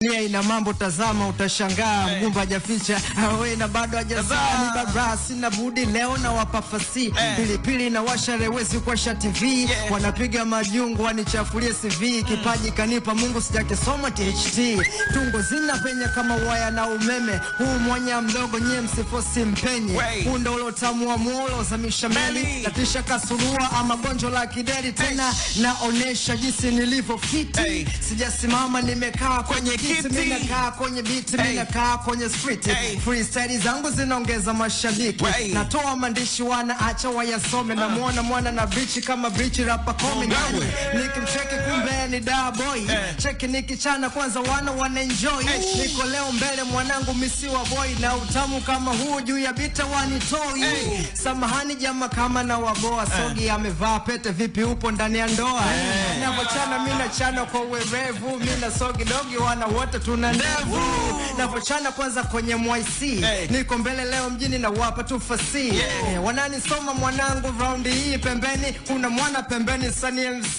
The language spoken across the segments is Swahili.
Nia ina mambo tazama utashangaa mgumba hajaficha wewe na bado hajazaa ni babasi na budi leo na wapafasi pilipili na washarewezi kwa TV wanapiga majungu wanichafulie CV kipaji kanipa Mungu sijakisoma THT tungo zina penya kama waya na umeme huu mwanya mdogo nye msifosi mpenye huu ndo ulotamu wa muolo za mishameli tatisha kasurua ama gonjo la kideri tena naonesha jinsi nilivyo fiti sijasimama nimekaa kwenye mimi nakaa kwenye beat mimi nakaa kwenye street freestyle zangu zinaongeza mashabiki natoa maandishi wanaacha wayasome na muona mwana na bitch kama bitch rapa comedy nikimcheki kumbe ni da boy cheki nikichana kwanza wana enjoy niko leo mbele mwanangu misiwa boy na utamu kama huu juu ya bita wanitoi samahani jamaa kama na waboa sogi amevaa pete vipi upo ndani ya ndoa ninapochana mimi nachana kwa werevu mimi na sogi dogi wana wote tuna ndevu ninapochana kwanza kwenye MYC niko mbele leo mjini na wapa tu fasi wananisoma mwanangu round hii pembeni kuna mwana pembeni Sunny MC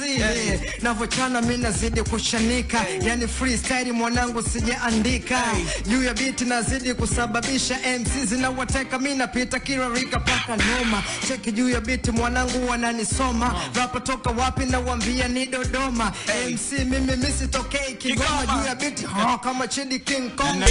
ninapochana mimi nazidi kushanika yani freestyle mwanangu sijaandika juu ya beat nazidi kusababisha MC zinawateka mimi napita kila rika paka noma cheki juu ya beat mwanangu wananisoma rapa toka wapi na waambia ni Dodoma MC mimi sitokei Kigoma juu ya beat kama Chidi King Kong